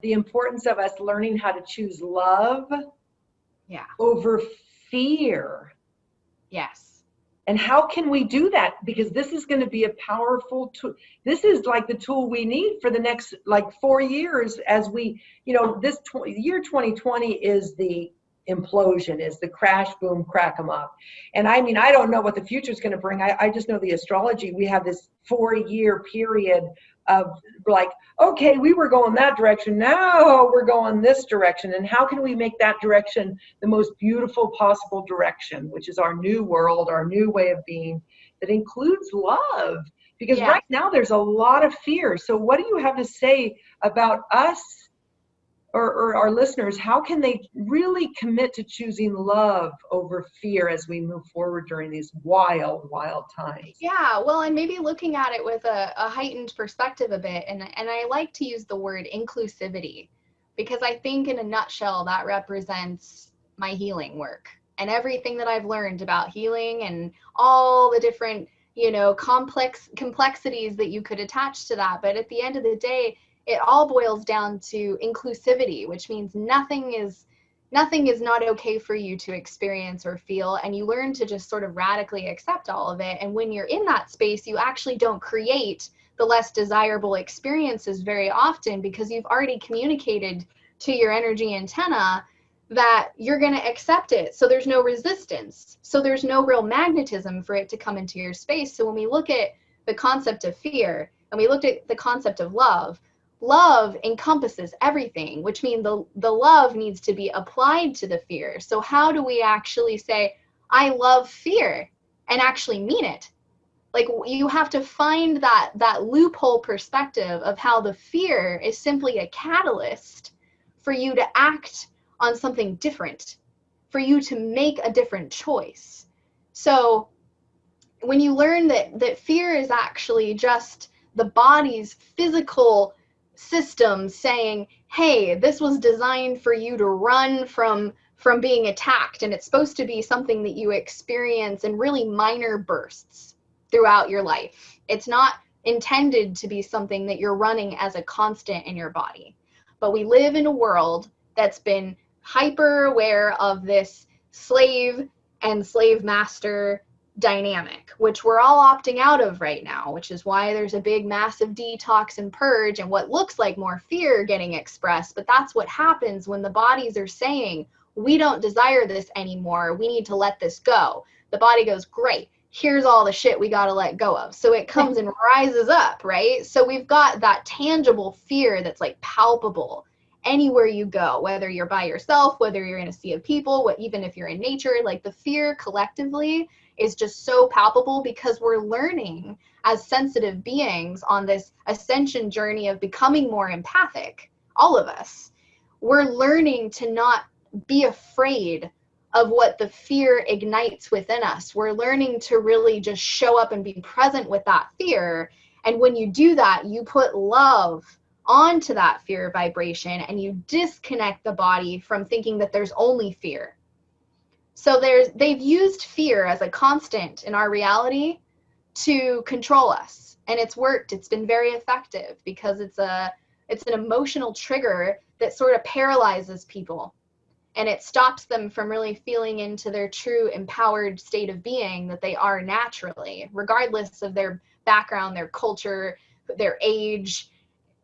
the importance of us learning how to choose love over fear. Yes. And how can we do that? Because this is going to be a powerful tool. This is like the tool we need for the next 4 years as we, this year 2020 is the implosion, is the crash, boom, crack 'em up. And I mean, I don't know what the future is going to bring. I just know the astrology. We have this 4-year period of okay, we were going that direction. Now we're going this direction. And how can we make that direction the most beautiful possible direction, which is our new world, our new way of being that includes love? Because right now there's a lot of fear. So what do you have to say about us or our listeners? How can they really commit to choosing love over fear as we move forward during these wild, wild times? Yeah, well, and maybe looking at it with a heightened perspective a bit. And I like to use the word inclusivity, because I think in a nutshell, that represents my healing work and everything that I've learned about healing and all the different, complexities that you could attach to that. But at the end of the day, it all boils down to inclusivity, which means nothing is not okay for you to experience or feel, and you learn to just sort of radically accept all of it. And when you're in that space, you actually don't create the less desirable experiences very often, because you've already communicated to your energy antenna that you're going to accept it. So there's no resistance. So there's no real magnetism for it to come into your space. So when we look at the concept of fear and we looked at the concept of love encompasses everything, which means the love needs to be applied to the fear. So how do we actually say, I love fear, and actually mean it? You have to find that loophole perspective of how the fear is simply a catalyst for you to act on something different, for you to make a different choice. So when you learn that fear is actually just the body's physical system saying, hey, this was designed for you to run from being attacked, and it's supposed to be something that you experience in really minor bursts throughout your life. It's not intended to be something that you're running as a constant in your body. But we live in a world that's been hyper aware of this slave and slave master dynamic, which we're all opting out of right now, which is why there's a big massive detox and purge and what looks like more fear getting expressed. But that's what happens when the bodies are saying, we don't desire this anymore, we need to let this go. The body goes, great, here's all the shit we got to let go of. So it comes and rises up, right? So we've got that tangible fear that's palpable anywhere you go, whether you're by yourself, whether you're in a sea of people, even if you're in nature. The fear collectively is just so palpable, because we're learning as sensitive beings on this ascension journey of becoming more empathic. All of us, we're learning to not be afraid of what the fear ignites within us. We're learning to really just show up and be present with that fear. And when you do that, you put love onto that fear vibration, and you disconnect the body from thinking that there's only fear. So they've used fear as a constant in our reality to control us, and it's worked. It's been very effective, because it's an emotional trigger that sort of paralyzes people, and it stops them from really feeling into their true empowered state of being that they are naturally, regardless of their background, their culture, their age,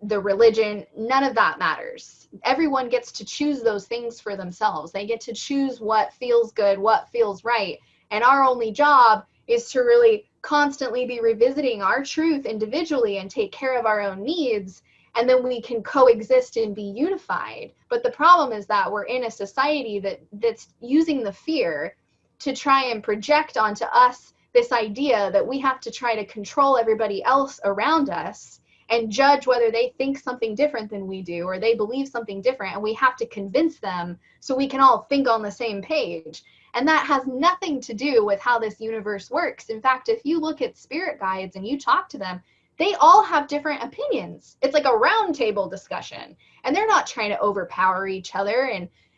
the religion. None of that matters. Everyone gets to choose those things for themselves. They get to choose what feels good, what feels right. And our only job is to really constantly be revisiting our truth individually and take care of our own needs. And then we can coexist and be unified. But the problem is that we're in a society that's using the fear to try and project onto us this idea that we have to try to control everybody else around us and judge whether they think something different than we do, or they believe something different, and we have to convince them so we can all think on the same page. And that has nothing to do with how this universe works. In fact, if you look at spirit guides and you talk to them, they all have different opinions. It's like a round table discussion, and they're not trying to overpower each other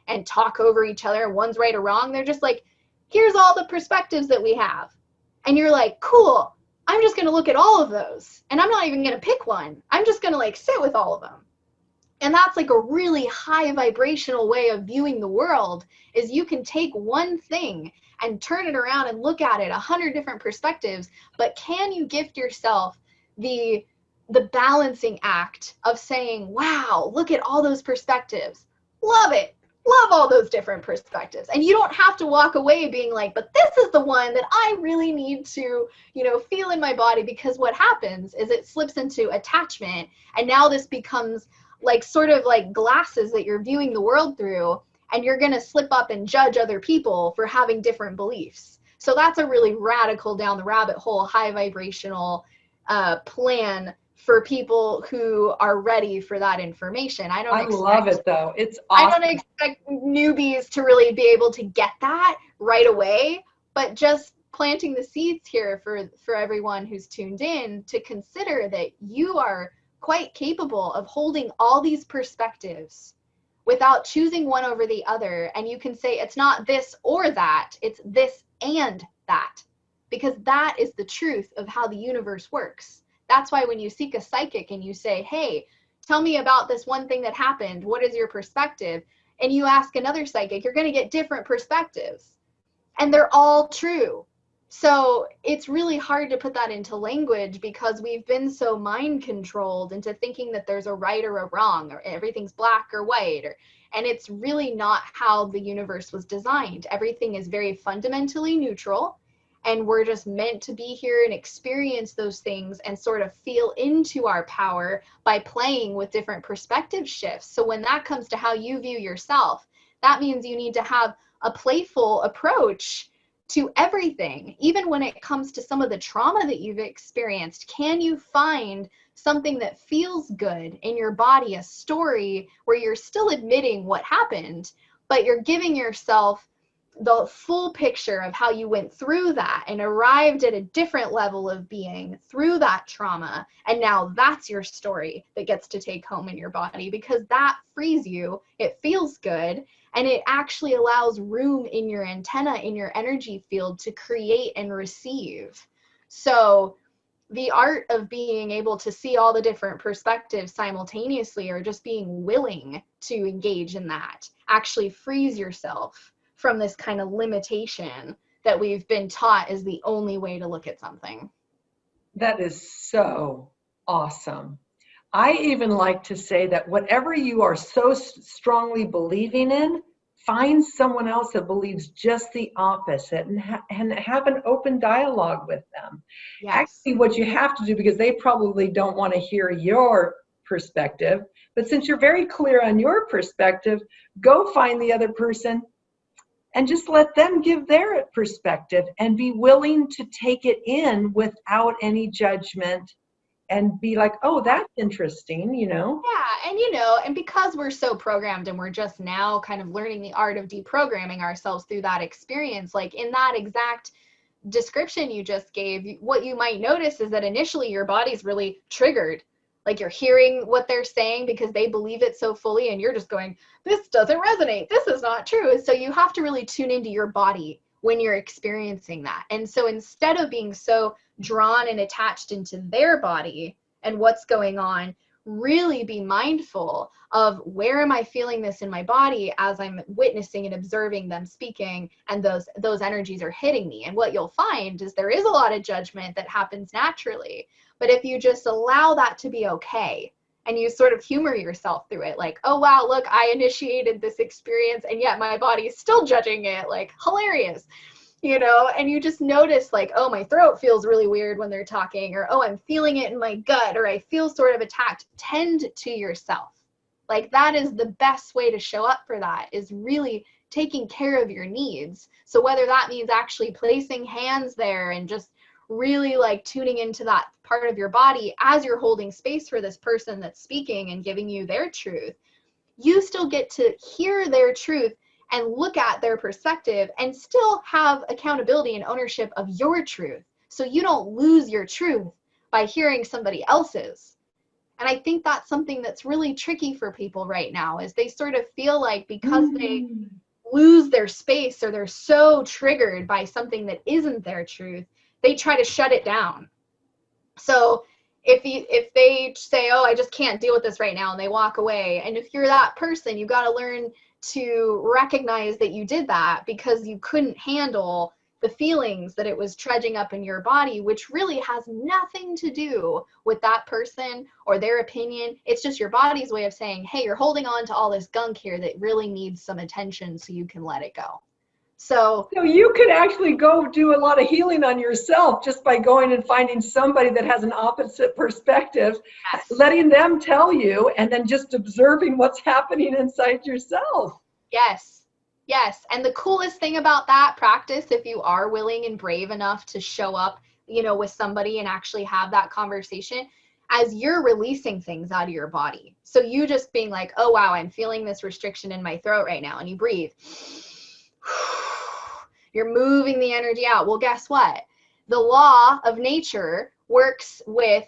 and talk over each other, and one's right or wrong. They're just like, here's all the perspectives that we have. And you're like, cool, I'm just going to look at all of those, and I'm not even going to pick one. I'm just going to sit with all of them. And that's like a really high vibrational way of viewing the world, is you can take one thing and turn it around and look at it 100 different perspectives. But can you gift yourself the balancing act of saying, wow, look at all those perspectives. Love it. Love all those different perspectives. And you don't have to walk away being like, but this is the one that I really need to, feel in my body, because what happens is it slips into attachment. And now this becomes like sort of like glasses that you're viewing the world through, and you're going to slip up and judge other people for having different beliefs. So that's a really radical, down the rabbit hole, high vibrational plan for people who are ready for that information. I love it though. It's awesome. I don't expect newbies to really be able to get that right away, but just planting the seeds here for everyone who's tuned in to consider that you are quite capable of holding all these perspectives without choosing one over the other. And you can say it's not this or that, it's this and that, because that is the truth of how the universe works. That's why when you seek a psychic and you say, hey, tell me about this one thing that happened, what is your perspective? And you ask another psychic, you're going to get different perspectives, and they're all true. So it's really hard to put that into language, because we've been so mind controlled into thinking that there's a right or a wrong, or everything's black or white, and it's really not how the universe was designed. Everything is very fundamentally neutral, and we're just meant to be here and experience those things and sort of feel into our power by playing with different perspective shifts. So when that comes to how you view yourself, that means you need to have a playful approach to everything. Even when it comes to some of the trauma that you've experienced, can you find something that feels good in your body, a story where you're still admitting what happened, but you're giving yourself the full picture of how you went through that and arrived at a different level of being through that trauma. And now that's your story that gets to take home in your body, because that frees you. It feels good. And it actually allows room in your antenna, in your energy field, to create and receive. So the art of being able to see all the different perspectives simultaneously, or just being willing to engage in that, actually frees yourself from this kind of limitation that we've been taught is the only way to look at something. That is so awesome. I even like to say that whatever you are so strongly believing in, find someone else that believes just the opposite, and have an open dialogue with them. Yes. Actually, what you have to do, because they probably don't want to hear your perspective, but since you're very clear on your perspective, go find the other person and just let them give their perspective, and be willing to take it in without any judgment, and be like, oh, that's interesting, Yeah, and because we're so programmed and we're just now kind of learning the art of deprogramming ourselves through that experience, like in that exact description you just gave, what you might notice is that initially your body's really triggered. Like you're hearing what they're saying because they believe it so fully, and you're just going, this doesn't resonate. This is not true. So you have to really tune into your body when you're experiencing that. And so instead of being so drawn and attached into their body and what's going on, really be mindful of, where am I feeling this in my body as I'm witnessing and observing them speaking, and those energies are hitting me. And what you'll find is there is a lot of judgment that happens naturally. But if you just allow that to be okay, and you sort of humor yourself through it, like, oh, wow, look, I initiated this experience and yet my body is still judging it, like, hilarious, and you just notice, like, oh, my throat feels really weird when they're talking, or, oh, I'm feeling it in my gut, or I feel sort of attacked. Tend to yourself. Like, that is the best way to show up for that, is really taking care of your needs. So whether that means actually placing hands there and just really like tuning into that part of your body as you're holding space for this person that's speaking and giving you their truth, you still get to hear their truth and look at their perspective and still have accountability and ownership of your truth. So you don't lose your truth by hearing somebody else's. And I think that's something that's really tricky for people right now, is they sort of feel like because they lose their space, or they're so triggered by something that isn't their truth, they try to shut it down. So if they say, oh, I just can't deal with this right now, and they walk away, and if you're that person, you've got to learn to recognize that you did that because you couldn't handle the feelings that it was trudging up in your body, which really has nothing to do with that person or their opinion. It's just your body's way of saying, hey, you're holding on to all this gunk here that really needs some attention so you can let it go. So you could actually go do a lot of healing on yourself just by going and finding somebody that has an opposite perspective, yes. letting them tell you, and then just observing what's happening inside yourself. Yes. Yes. And the coolest thing about that practice, if you are willing and brave enough to show up, with somebody and actually have that conversation, as you're releasing things out of your body. So you just being like, oh, wow, I'm feeling this restriction in my throat right now. And you breathe. You're moving the energy out. Well, guess what? The law of nature works with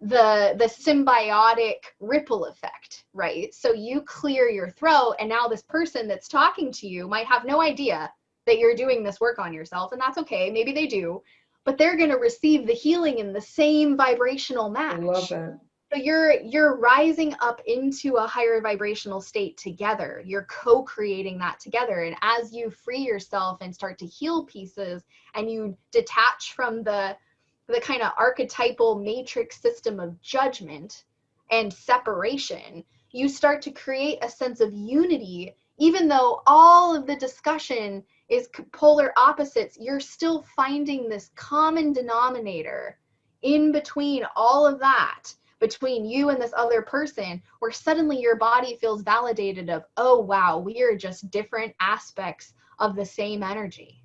the symbiotic ripple effect, right? So you clear your throat, and now this person that's talking to you might have no idea that you're doing this work on yourself, and that's okay. Maybe they do, but they're going to receive the healing in the same vibrational match. I love it. So you're rising up into a higher vibrational state together. You're co-creating that together. And as you free yourself and start to heal pieces, and you detach from the kind of archetypal matrix system of judgment and separation, you start to create a sense of unity. Even though all of the discussion is polar opposites, you're still finding this common denominator in between all of that, between you and this other person, where suddenly your body feels validated of, oh, wow, we are just different aspects of the same energy.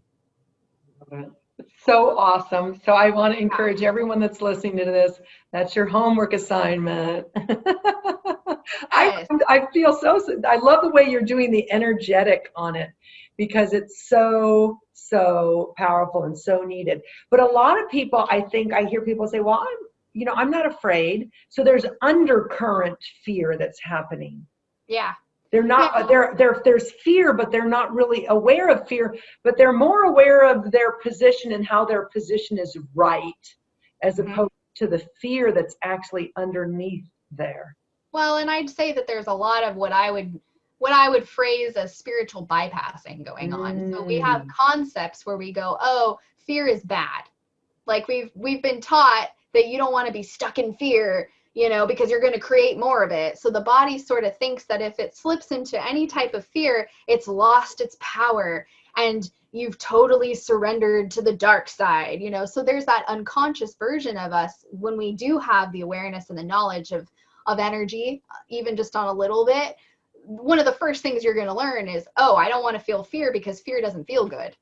So awesome. So I want to encourage everyone that's listening to this, that's your homework assignment. Yes. I feel I love the way you're doing the energetic on it, because it's so powerful and so needed. But a lot of people, I hear people say, well, I'm not afraid. So there's undercurrent fear that's happening. Yeah. They're not, there's fear, but they're not really aware of fear, but they're more aware of their position and how their position is right, as opposed to the fear that's actually underneath there. Well, and I'd say that there's a lot of what I would phrase as spiritual bypassing going on. So we have concepts where we go, oh, fear is bad. Like we've been taught that you don't want to be stuck in fear, because you're going to create more of it. So the body sort of thinks that if it slips into any type of fear, it's lost its power and you've totally surrendered to the dark side, So there's that unconscious version of us when we do have the awareness and the knowledge of energy, even just on a little bit. One of the first things you're going to learn is, oh, I don't want to feel fear because fear doesn't feel good.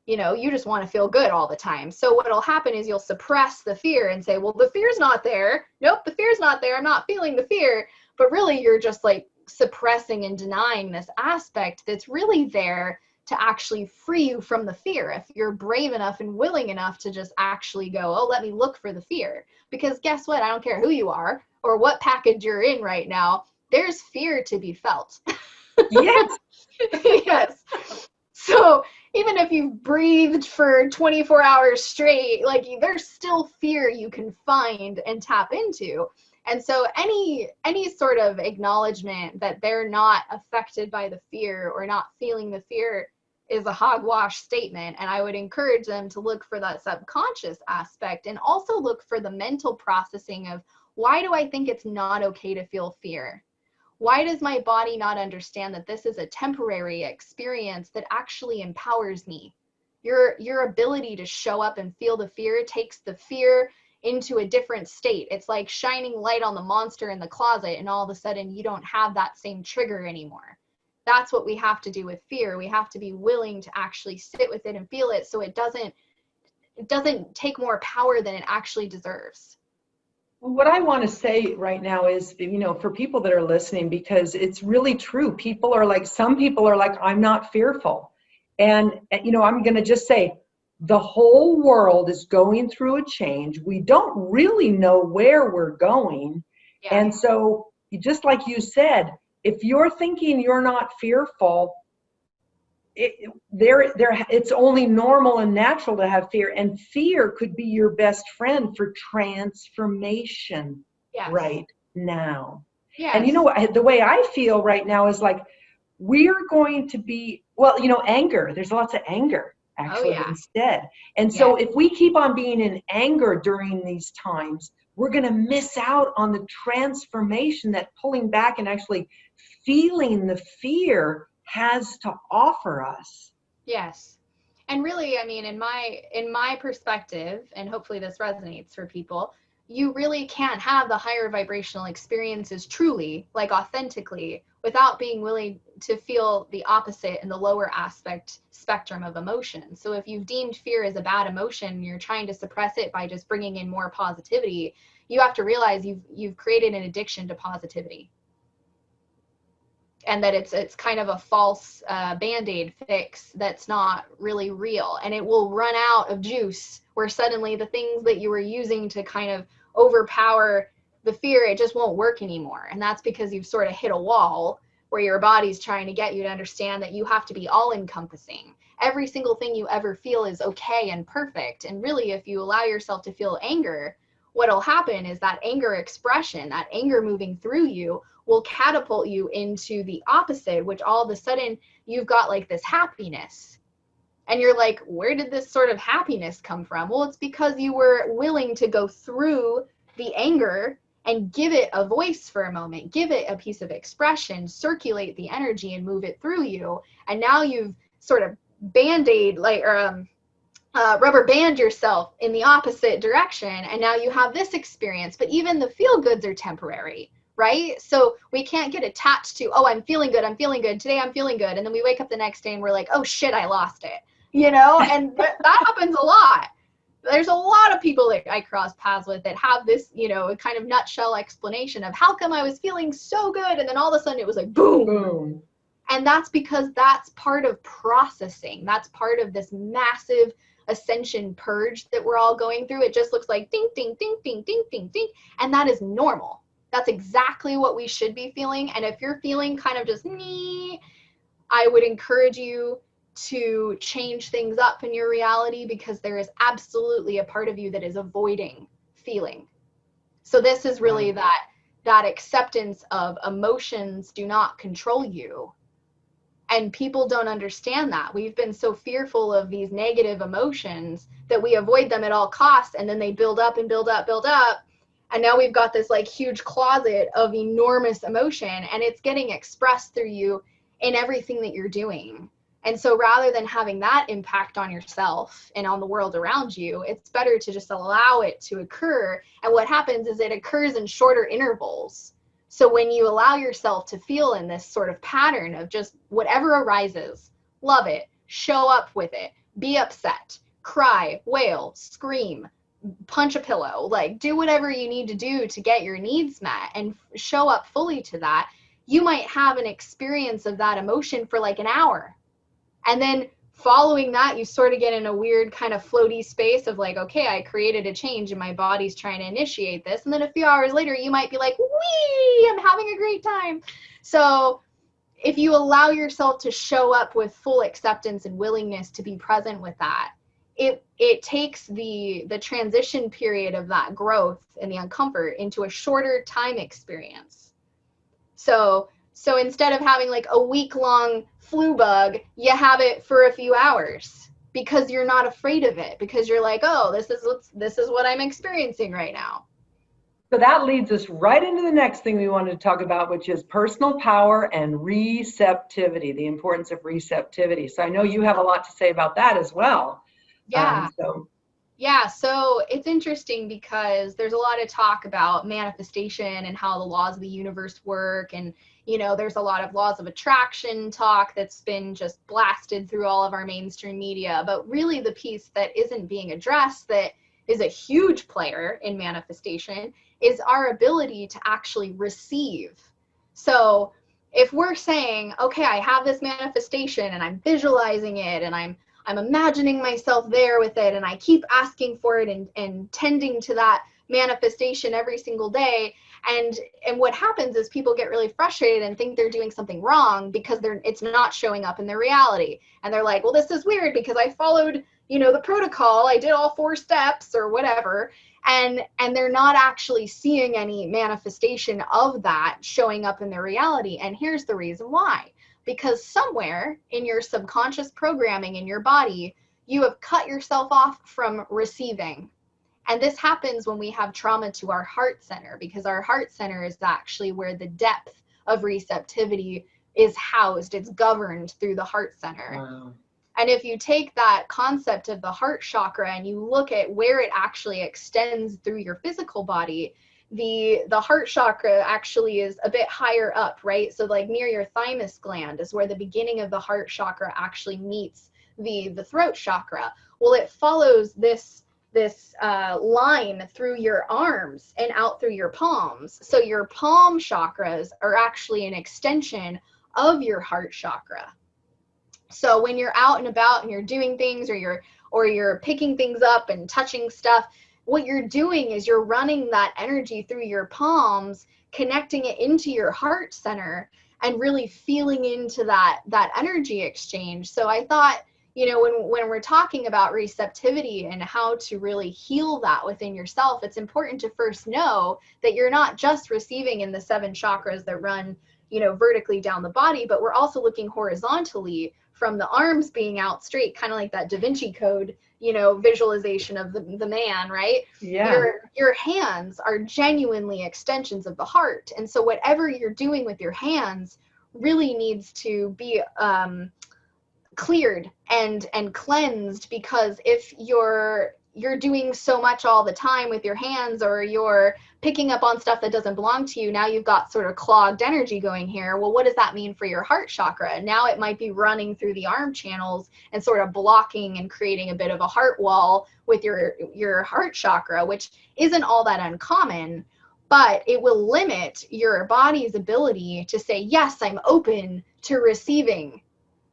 You just want to feel good all the time. So what'll happen is you'll suppress the fear and say, well, the fear's not there. Nope, the fear's not there. I'm not feeling the fear. But really, you're just like suppressing and denying this aspect that's really there to actually free you from the fear. If you're brave enough and willing enough to just actually go, oh, let me look for the fear. Because guess what? I don't care who you are or what package you're in right now. There's fear to be felt. Yes. Yes. So even if you've breathed for 24 hours straight, like there's still fear you can find and tap into. And so any sort of acknowledgement that they're not affected by the fear or not feeling the fear is a hogwash statement. And I would encourage them to look for that subconscious aspect and also look for the mental processing of, why do I think it's not okay to feel fear? Why does my body not understand that this is a temporary experience that actually empowers me? Your ability to show up and feel the fear takes the fear into a different state. It's like shining light on the monster in the closet, and all of a sudden you don't have that same trigger anymore. That's what we have to do with fear. We have to be willing to actually sit with it and feel it, so it doesn't take more power than it actually deserves. What I want to say right now is, for people that are listening, because it's really true. Some people are like, I'm not fearful. And, I'm going to just say, the whole world is going through a change. We don't really know where we're going. Yeah. And so, just like you said, if you're thinking you're not fearful, it's only normal and natural to have fear, and fear could be your best friend for transformation Yes. right now. Yes. And the way I feel right now is like we're going to be, well, anger. There's lots of anger actually instead. And so if we keep on being in anger during these times, we're going to miss out on the transformation that pulling back and actually feeling the fear has to offer us. Yes. And really, I mean, in my perspective, and hopefully this resonates for people, you really can't have the higher vibrational experiences truly, like authentically, without being willing to feel the opposite in the lower spectrum of emotion. So if you've deemed fear as a bad emotion, you're trying to suppress it by just bringing in more positivity, you have to realize you've created an addiction to positivity. And that it's kind of a false Band-Aid fix that's not really real. And it will run out of juice where suddenly the things that you were using to kind of overpower the fear, it just won't work anymore. And that's because you've sort of hit a wall where your body's trying to get you to understand that you have to be all-encompassing. Every single thing you ever feel is okay and perfect. And really, if you allow yourself to feel anger, what'll happen is that anger expression, that anger moving through you, will catapult you into the opposite, which all of a sudden you've got like this happiness. And you're like, where did this sort of happiness come from? Well, it's because you were willing to go through the anger and give it a voice for a moment, give it a piece of expression, circulate the energy and move it through you. And now you've sort of Band-Aid, rubber band yourself in the opposite direction. And now you have this experience, but even the feel goods are temporary. Right? So we can't get attached to, oh, I'm feeling good. Today I'm feeling good. And then we wake up the next day and we're like, oh shit, I lost it. And that happens a lot. There's a lot of people that I cross paths with that have this, kind of nutshell explanation of how come I was feeling so good. And then all of a sudden it was like, boom. Boom. And that's because that's part of processing. That's part of this massive ascension purge that we're all going through. It just looks like ding, ding, ding, ding, ding, ding, ding. And that is normal. That's exactly what we should be feeling. And if you're feeling kind of just me, I would encourage you to change things up in your reality, because there is absolutely a part of you that is avoiding feeling. So this is really that acceptance of emotions do not control you. And people don't understand that. We've been so fearful of these negative emotions that we avoid them at all costs. And then they build up and build up, build up. And now we've got this like huge closet of enormous emotion, and it's getting expressed through you in everything that you're doing. And so rather than having that impact on yourself and on the world around you, it's better to just allow it to occur. And what happens is it occurs in shorter intervals. So when you allow yourself to feel in this sort of pattern of just whatever arises, love it, show up with it, be upset, cry, wail, scream, punch a pillow, like do whatever you need to do to get your needs met and show up fully to that, you might have an experience of that emotion for like an hour. And then following that, you sort of get in a weird kind of floaty space of like, okay, I created a change and my body's trying to initiate this. And then a few hours later, you might be like, wee, I'm having a great time. So if you allow yourself to show up with full acceptance and willingness to be present with that, it takes the transition period of that growth and the uncomfort into a shorter time experience. So instead of having like a week-long flu bug, you have it for a few hours because you're not afraid of it, because you're like, oh, this is what I'm experiencing right now. So that leads us right into the next thing we wanted to talk about, which is personal power and receptivity, the importance of receptivity. So I know you have a lot to say about that as well. Yeah. So it's interesting because there's a lot of talk about manifestation and how the laws of the universe work. And, there's a lot of laws of attraction talk that's been just blasted through all of our mainstream media. But really the piece that isn't being addressed, that is a huge player in manifestation, is our ability to actually receive. So if we're saying, okay, I have this manifestation and I'm visualizing it and I'm imagining myself there with it, and I keep asking for it and tending to that manifestation every single day, And what happens is people get really frustrated and think they're doing something wrong because it's not showing up in their reality. And they're like, well, this is weird because I followed, the protocol. I did all 4 steps or whatever. And they're not actually seeing any manifestation of that showing up in their reality. And here's the reason why. Because somewhere in your subconscious programming in your body, you have cut yourself off from receiving. And this happens when we have trauma to our heart center, because our heart center is actually where the depth of receptivity is housed. It's governed through the heart center. Wow. And if you take that concept of the heart chakra and you look at where it actually extends through your physical body, the heart chakra actually is a bit higher up, right? So like near your thymus gland is where the beginning of the heart chakra actually meets the throat chakra. Well, it follows this line through your arms and out through your palms. So your palm chakras are actually an extension of your heart chakra. So when you're out and about and you're doing things, or you're picking things up and touching stuff, what you're doing is you're running that energy through your palms, connecting it into your heart center, and really feeling into that energy exchange. So I thought, when we're talking about receptivity and how to really heal that within yourself, it's important to first know that you're not just receiving in the 7 chakras that run, vertically down the body, but we're also looking horizontally from the arms being out straight, kind of like that Da Vinci Code, visualization of the man, right? Yeah. Your hands are genuinely extensions of the heart. And so whatever you're doing with your hands really needs to be cleared and cleansed, because if you're doing so much all the time with your hands, or you're picking up on stuff that doesn't belong to you, now you've got sort of clogged energy going here. Well, what does that mean for your heart chakra? Now it might be running through the arm channels and sort of blocking and creating a bit of a heart wall with your heart chakra, which isn't all that uncommon, but it will limit your body's ability to say, yes, I'm open to receiving,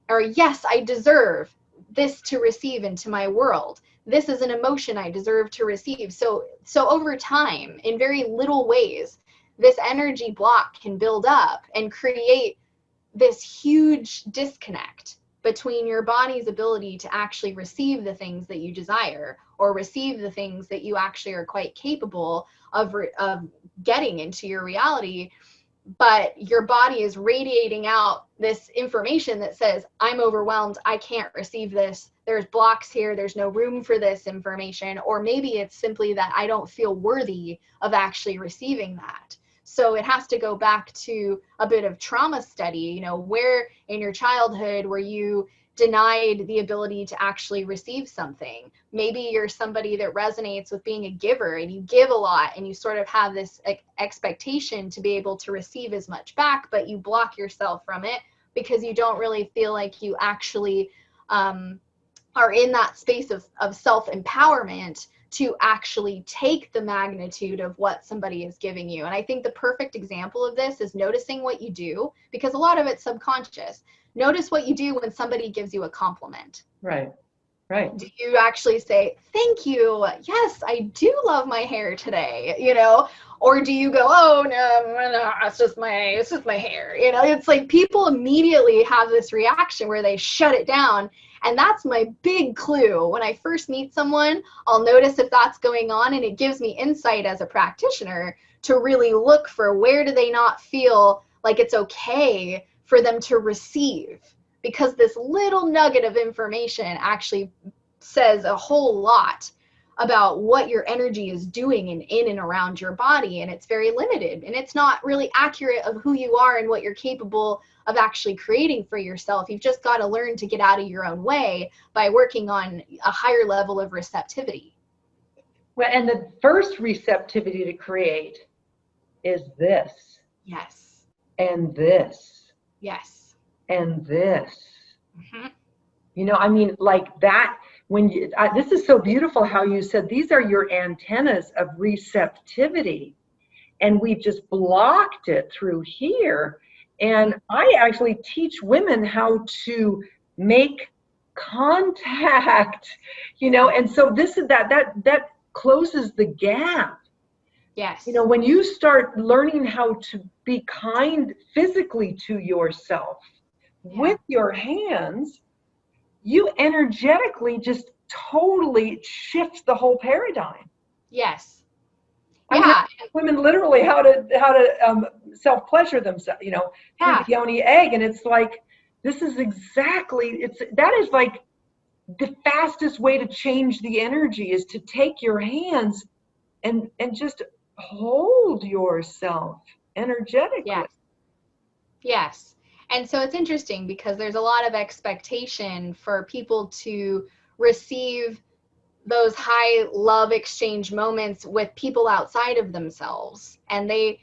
or yes, I deserve this to receive into my world. This is an emotion I deserve to receive. So over time, in very little ways, this energy block can build up and create this huge disconnect between your body's ability to actually receive the things that you desire, or receive the things that you actually are quite capable of getting into your reality. But your body is radiating out this information that says, I'm overwhelmed, I can't receive this, there's blocks here, there's no room for this information. Or maybe it's simply that I don't feel worthy of actually receiving that. So it has to go back to a bit of trauma study, where in your childhood were you denied the ability to actually receive something? Maybe you're somebody that resonates with being a giver, and you give a lot, and you sort of have this expectation to be able to receive as much back, but you block yourself from it because you don't really feel like you actually are in that space of self-empowerment to actually take the magnitude of what somebody is giving you. And I think the perfect example of this is noticing what you do, because a lot of it's subconscious. Notice what you do when somebody gives you a compliment. Right. Do you actually say, thank you, yes, I do love my hair today, or do you go, oh no, it's just my hair, It's like people immediately have this reaction where they shut it down. And that's my big clue. When I first meet someone, I'll notice if that's going on, and it gives me insight as a practitioner to really look for where do they not feel like it's okay for them to receive, because this little nugget of information actually says a whole lot about what your energy is doing in and around your body. And it's very limited, and it's not really accurate of who you are and what you're capable of actually creating for yourself. You've just got to learn to get out of your own way by working on a higher level of receptivity. Well, and the first receptivity to create is this. Yes. And this. Yes. And this. Mm-hmm. Like that, this is so beautiful how you said these are your antennas of receptivity, and we've just blocked it through here. And I actually teach women how to make contact, and so this is that closes the gap Yes. You know, when you start learning how to be kind physically to yourself with your hands, you energetically just totally shift the whole paradigm. Yes. I'm going to Yeah. teach women literally how to self-pleasure themselves, you know, through Yeah. the yoni egg. And it's like, this is exactly, that is like the fastest way to change the energy, is to take your hands and just hold yourself energetically. Yes. Yes. And so it's interesting because there's a lot of expectation for people to receive those high love exchange moments with people outside of themselves. And they,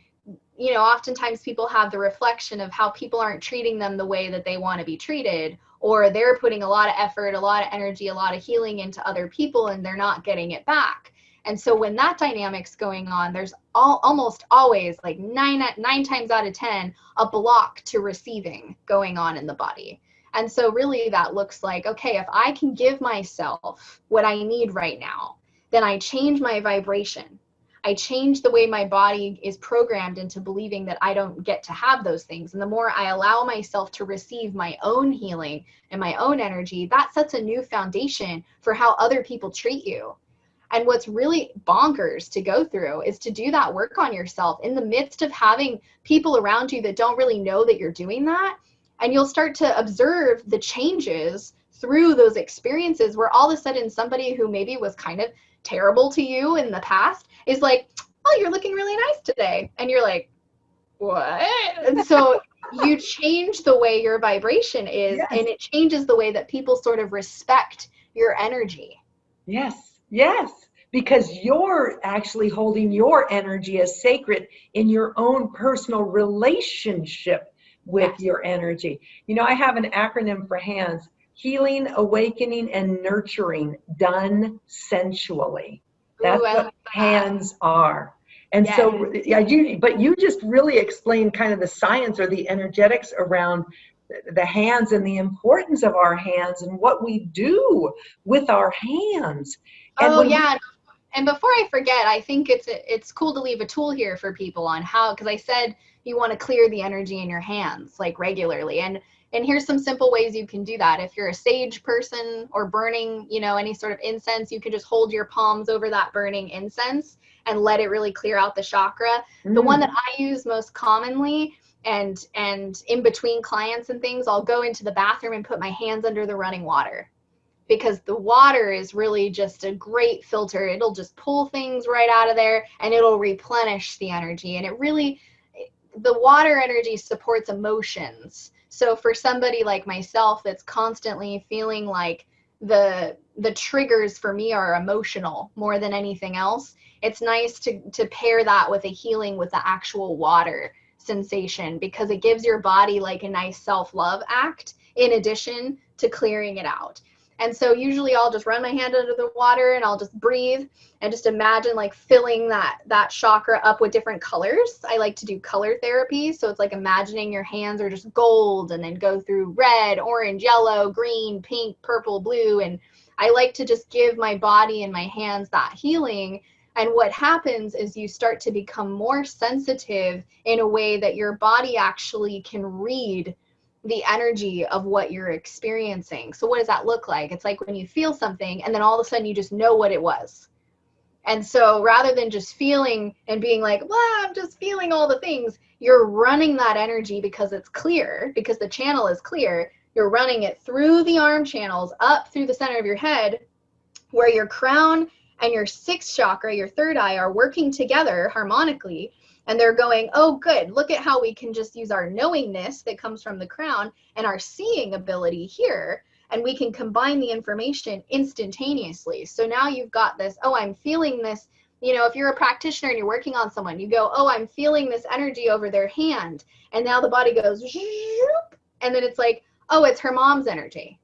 you know, oftentimes people have the reflection of how people aren't treating them the way that they want to be treated, or they're putting a lot of effort, a lot of energy, a lot of healing into other people, and they're not getting it back. And so when that dynamic's going on, there's almost always, like nine times out of 10, a block to receiving going on in the body. And so really that looks like, okay, if I can give myself what I need right now, then I change my vibration. I change the way my body is programmed into believing that I don't get to have those things. And the more I allow myself to receive my own healing and my own energy, that sets a new foundation for how other people treat you. And what's really bonkers to go through is to do that work on yourself in the midst of having people around you that don't really know that you're doing that. And you'll start to observe the changes through those experiences where all of a sudden somebody who maybe was kind of terrible to you in the past is like, oh, you're looking really nice today. And you're like, what? And so you change the way your vibration is, Yes. and it changes the way that people sort of respect your energy. Yes, yes, because you're actually holding your energy as sacred in your own personal relationship with Yes. your energy. You know, I have an acronym for hands: healing, awakening, and nurturing, done sensually. That's Ooh, I what like that. hands are. And Yes. so, yeah, but you just really explained kind of the science or the energetics around the hands and the importance of our hands and what we do with our hands. And Oh, when we, yeah. And before I forget, I think it's cool to leave a tool here for people on how, because I said you want to clear the energy in your hands like regularly. And here's some simple ways you can do that. If you're a sage person or burning, you know, any sort of incense, you can just hold your palms over that burning incense and let it really clear out the chakra. The one that I use most commonly, and in between clients and things, I'll go into the bathroom and put my hands under the running water, because the water is really just a great filter. It'll just pull things right out of there and it'll replenish the energy. And it really, the water energy supports emotions. So for somebody like myself that's constantly feeling like the triggers for me are emotional more than anything else, it's nice to pair that with a healing with the actual water sensation, because it gives your body like a nice self-love act in addition to clearing it out. And so usually I'll just run my hand under the water and I'll just breathe and just imagine like filling that chakra up with different colors. I like to do color therapy. So it's like imagining your hands are just gold and then go through red, orange, yellow, green, pink, purple, blue. And I like to just give my body and my hands that healing. And what happens is you start to become more sensitive in a way that your body actually can read the energy of what you're experiencing. So what does that look like? It's like when you feel something and then all of a sudden you just know what it was. And so rather than just feeling and being like, well, I'm just feeling all the things, you're running that energy because it's clear, because the channel is clear. You're running it through the arm channels, up through the center of your head, where your crown and your sixth chakra, your third eye, are working together harmonically. And they're going, oh, good, look at how we can just use our knowingness that comes from the crown and our seeing ability here, and we can combine the information instantaneously. So now you've got this, oh, I'm feeling this. You know, if you're a practitioner and you're working on someone, you go, oh, I'm feeling this energy over their hand. And now the body goes, and then it's like, oh, it's her mom's energy.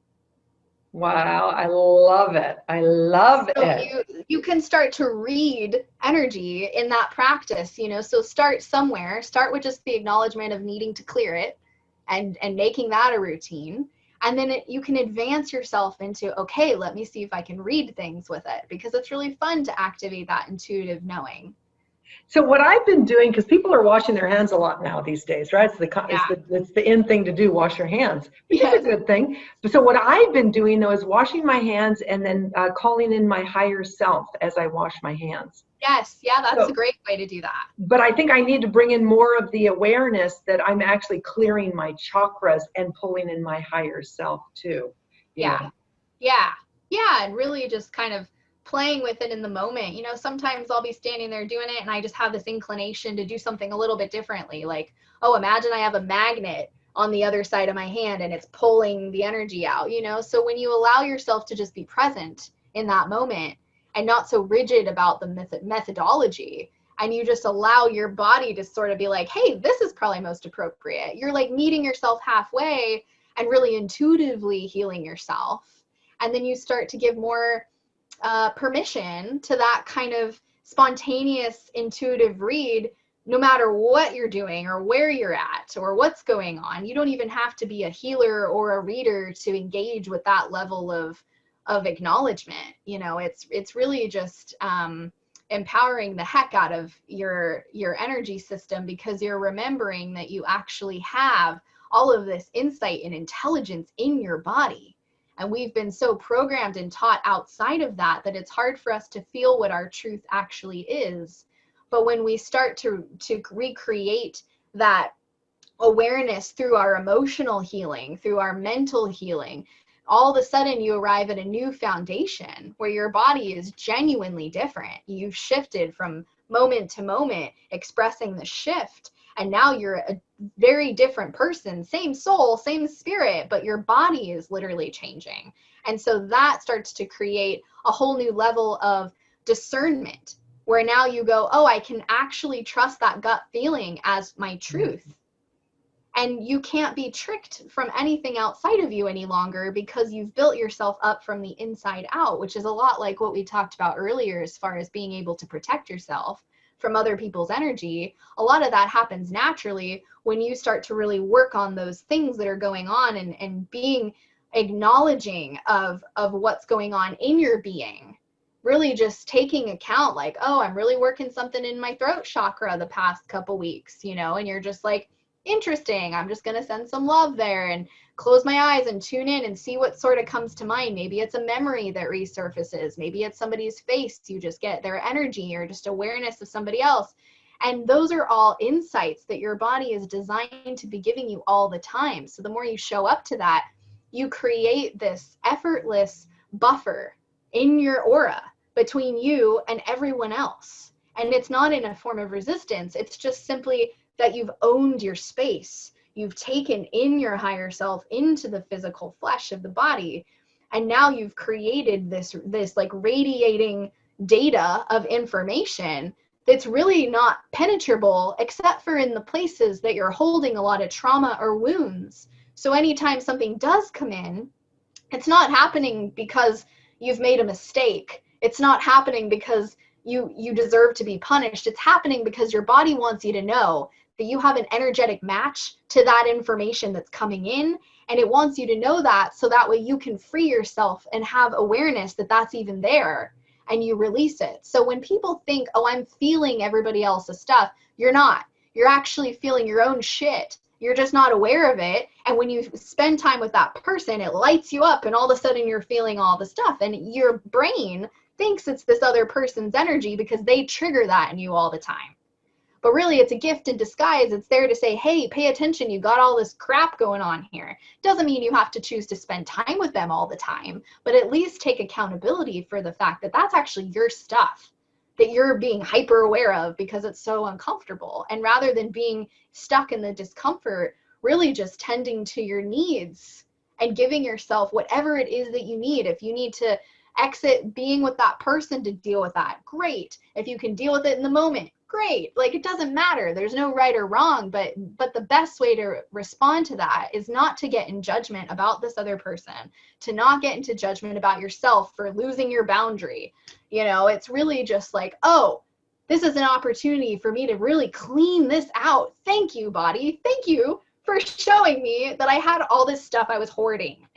wow, I love it. I love So it. you can start to read energy in that practice, you know. So start somewhere. Start with just the acknowledgement of needing to clear it and making that a routine. And then you can advance yourself into, okay, let me see if I can read things with it, because it's really fun to activate that intuitive knowing. So what I've been doing, because people are washing their hands a lot now these days, right? It's the in thing to do, wash your hands, which is a good thing. So what I've been doing though is washing my hands and then calling in my higher self as I wash my hands. Yes, yeah, that's a great way to do that. But I think I need to bring in more of the awareness that I'm actually clearing my chakras and pulling in my higher self too. Yeah. And really just kind of playing with it in the moment. Sometimes I'll be standing there doing it and I just have this inclination to do something a little bit differently. Like, oh, imagine I have a magnet on the other side of my hand and it's pulling the energy out, So when you allow yourself to just be present in that moment and not so rigid about the methodology, and you just allow your body to sort of be like, hey, this is probably most appropriate. You're like meeting yourself halfway and really intuitively healing yourself. And then you start to give more permission to that kind of spontaneous intuitive read, no matter what you're doing or where you're at or what's going on. You don't even have to be a healer or a reader to engage with that level of acknowledgement. It's really just empowering the heck out of your energy system, because you're remembering that you actually have all of this insight and intelligence in your body. And we've been so programmed and taught outside of that it's hard for us to feel what our truth actually is. But when we start to recreate that awareness through our emotional healing, through our mental healing, all of a sudden you arrive at a new foundation where your body is genuinely different. You've shifted from moment to moment, expressing the shift. And now you're a very different person, same soul, same spirit, but your body is literally changing. And so that starts to create a whole new level of discernment, where now you go, oh, I can actually trust that gut feeling as my truth. And you can't be tricked from anything outside of you any longer, because you've built yourself up from the inside out, which is a lot like what we talked about earlier as far as being able to protect yourself from other people's energy. A lot of that happens naturally when you start to really work on those things that are going on and being acknowledging of what's going on in your being. Really just taking account, like, oh, I'm really working something in my throat chakra the past couple weeks, and you're just like, interesting, I'm just going to send some love there and close my eyes and tune in and see what sort of comes to mind. Maybe it's a memory that resurfaces. Maybe it's somebody's face. You just get their energy or just awareness of somebody else. And those are all insights that your body is designed to be giving you all the time. So the more you show up to that, you create this effortless buffer in your aura between you and everyone else. And it's not in a form of resistance. It's just simply that you've owned your space. You've taken in your higher self into the physical flesh of the body. And now you've created this like radiating data of information that's really not penetrable, except for in the places that you're holding a lot of trauma or wounds. So anytime something does come in, it's not happening because you've made a mistake. It's not happening because you deserve to be punished. It's happening because your body wants you to know that you have an energetic match to that information that's coming in, and it wants you to know that, so that way you can free yourself and have awareness that that's even there, and you release it. So when people think, oh, I'm feeling everybody else's stuff, you're not. You're actually feeling your own shit. You're just not aware of it. And when you spend time with that person, it lights you up, and all of a sudden you're feeling all the stuff, and your brain thinks it's this other person's energy because they trigger that in you all the time. But really, it's a gift in disguise. It's there to say, hey, pay attention. You got all this crap going on here. Doesn't mean you have to choose to spend time with them all the time, but at least take accountability for the fact that that's actually your stuff that you're being hyper aware of because it's so uncomfortable. And rather than being stuck in the discomfort, really just tending to your needs and giving yourself whatever it is that you need. If you need to exit being with that person to deal with that, great. If you can deal with it in the moment, great. Like, it doesn't matter. There's no right or wrong, but the best way to respond to that is not to get in judgment about this other person, to not get into judgment about yourself for losing your boundary. It's really just like, oh, this is an opportunity for me to really clean this out. Thank you, body. Thank you for showing me that I had all this stuff I was hoarding.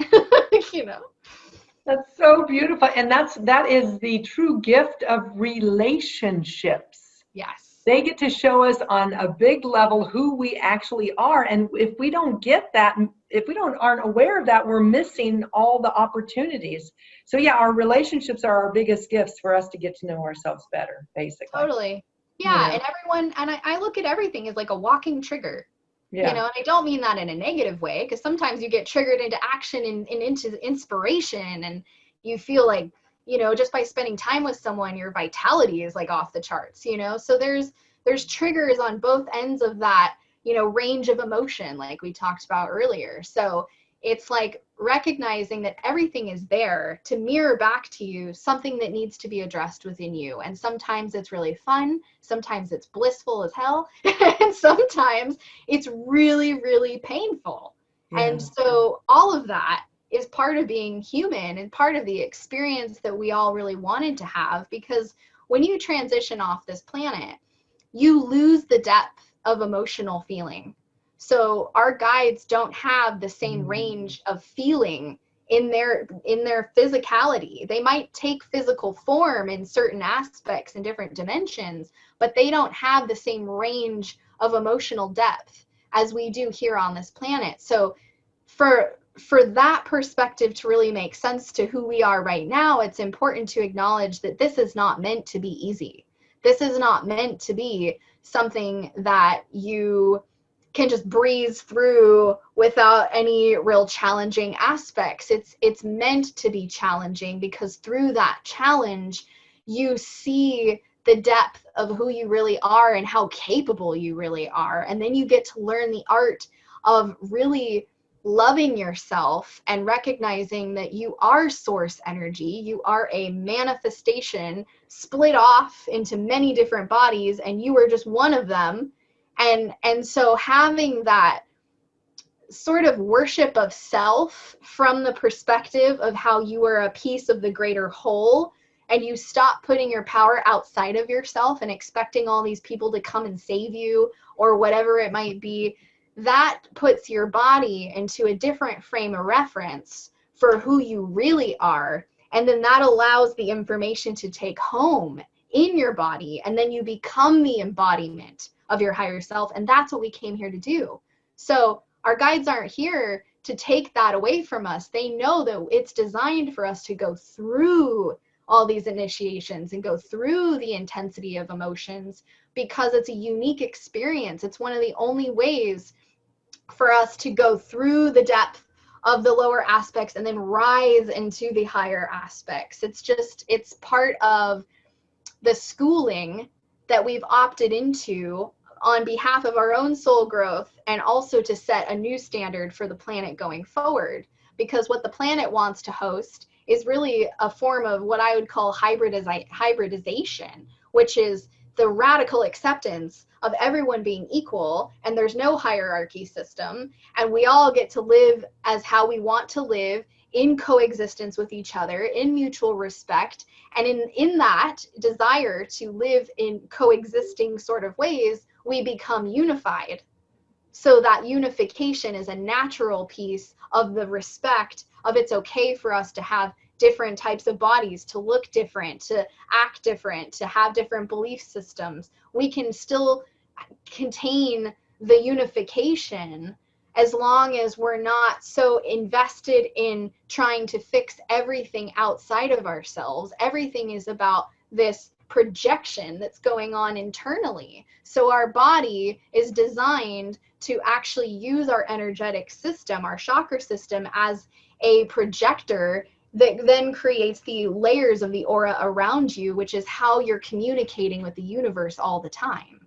That's so beautiful. And that is the true gift of relationships. Yes. They get to show us on a big level who we actually are. And if we don't get that, if we aren't aware of that, we're missing all the opportunities. So yeah, our relationships are our biggest gifts for us to get to know ourselves better, basically. Totally. Yeah. You know? And everyone, and I look at everything as like a walking trigger. Yeah. You know, and I don't mean that in a negative way, because sometimes you get triggered into action and into inspiration, and you feel like, you know, just by spending time with someone, your vitality is like off the charts, you know? So there's triggers on both ends of that, you know, range of emotion, like we talked about earlier. So it's like recognizing that everything is there to mirror back to you something that needs to be addressed within you. And sometimes it's really fun. Sometimes it's blissful as hell. And sometimes it's really, really painful. Yeah. And so all of that is part of being human and part of the experience that we all really wanted to have, because when you transition off this planet, you lose the depth of emotional feeling. So our guides don't have the same range of feeling in their physicality. They might take physical form in certain aspects in different dimensions, but they don't have the same range of emotional depth as we do here on this planet. So for that perspective to really make sense to who we are right now, it's important to acknowledge that this is not meant to be easy. This is not meant to be something that you can just breeze through without any real challenging aspects. It's meant to be challenging, because through that challenge, you see the depth of who you really are and how capable you really are. And then you get to learn the art of really loving yourself and recognizing that you are source energy. You are a manifestation split off into many different bodies, and you are just one of them. And so having that sort of worship of self from the perspective of how you are a piece of the greater whole, and you stop putting your power outside of yourself and expecting all these people to come and save you or whatever it might be, that puts your body into a different frame of reference for who you really are. And then that allows the information to take home in your body, and then you become the embodiment of your higher self. And that's what we came here to do. So our guides aren't here to take that away from us. They know that it's designed for us to go through all these initiations and go through the intensity of emotions, because it's a unique experience. It's one of the only ways for us to go through the depth of the lower aspects and then rise into the higher aspects. It's part of the schooling that we've opted into on behalf of our own soul growth, and also to set a new standard for the planet going forward. Because what the planet wants to host is really a form of what I would call hybridization, which is the radical acceptance of everyone being equal, and there's no hierarchy system, and we all get to live as how we want to live, in coexistence with each other, in mutual respect. And in that desire to live in coexisting sort of ways, we become unified. So that unification is a natural piece of the respect of it's okay for us to have different types of bodies, to look different, to act different, to have different belief systems. We can still contain the unification as long as we're not so invested in trying to fix everything outside of ourselves. Everything is about this projection that's going on internally. So our body is designed to actually use our energetic system, our chakra system, as a projector that then creates the layers of the aura around you, which is how you're communicating with the universe all the time.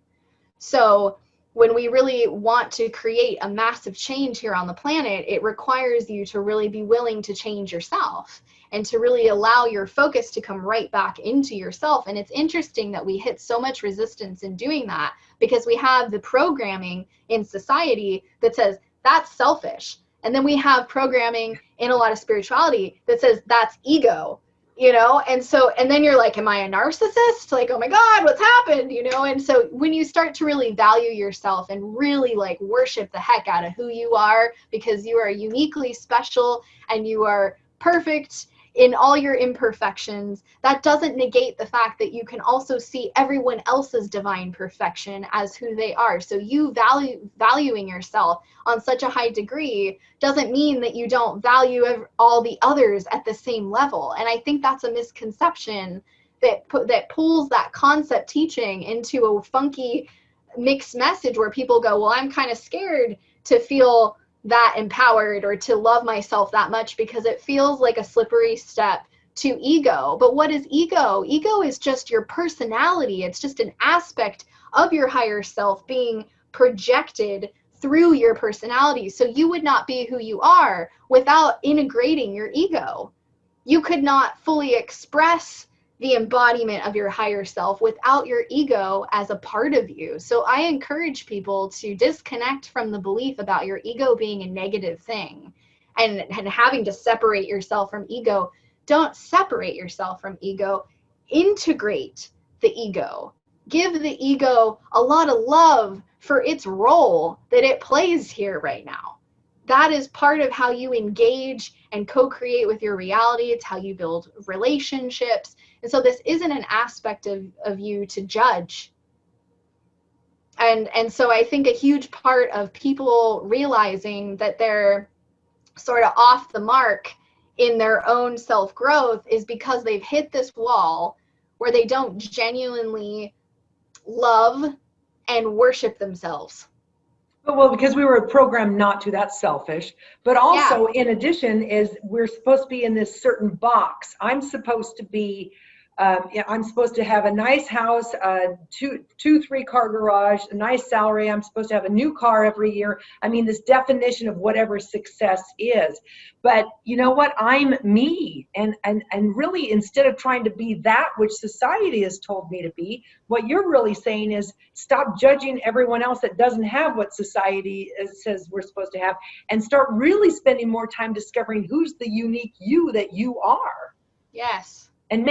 So when we really want to create a massive change here on the planet, it requires you to really be willing to change yourself and to really allow your focus to come right back into yourself. And it's interesting that we hit so much resistance in doing that, because we have the programming in society that says that's selfish. And then we have programming in a lot of spirituality that says that's ego. You know, and then you're like, am I a narcissist? Like, oh my God, what's happened? You know, and so when you start to really value yourself and really like worship the heck out of who you are, because you are uniquely special and you are perfect in all your imperfections, that doesn't negate the fact that you can also see everyone else's divine perfection as who they are. So you valuing yourself on such a high degree doesn't mean that you don't value all the others at the same level. And I think that's a misconception that pulls that concept teaching into a funky mixed message where people go, well, I'm kind of scared to feel that empowered or to love myself that much because it feels like a slippery step to ego. But what is ego? Ego is just your personality. It's just an aspect of your higher self being projected through your personality. So you would not be who you are without integrating your ego. You could not fully express the embodiment of your higher self without your ego as a part of you. So I encourage people to disconnect from the belief about your ego being a negative thing and having to separate yourself from ego. Don't separate yourself from ego. Integrate the ego. Give the ego a lot of love for its role that it plays here right now. That is part of how you engage and co-create with your reality. It's how you build relationships. And so this isn't an aspect of you to judge. And so I think a huge part of people realizing that they're sort of off the mark in their own self-growth is because they've hit this wall where they don't genuinely love and worship themselves. Well, because we were programmed not to, that's selfish. But also, in addition, is we're supposed to be in this certain box. I'm supposed to be, I'm supposed to have a nice house, a 3-car garage, a nice salary. I'm supposed to have a new car every year. I mean, this definition of whatever success is. But you know what? I'm me. And really, instead of trying to be that which society has told me to be, what you're really saying is stop judging everyone else that doesn't have what society says we're supposed to have, and start really spending more time discovering who's the unique you that you are. Yes. And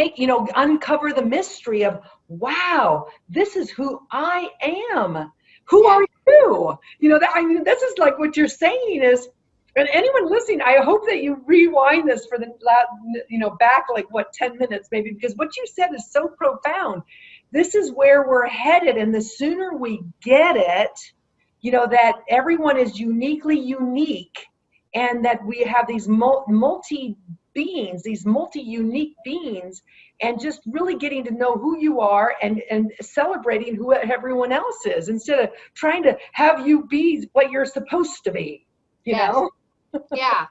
uncover the mystery of, wow, this is who I am. Who are you? This is like what you're saying is, and anyone listening, I hope that you rewind this for the, back like 10 minutes maybe, because what you said is so profound. This is where we're headed. And the sooner we get it, that everyone is uniquely unique and that we have these multi-beings, these multi-unique beings, and just really getting to know who you are and celebrating who everyone else is instead of trying to have you be what you're supposed to be, you know? Yeah.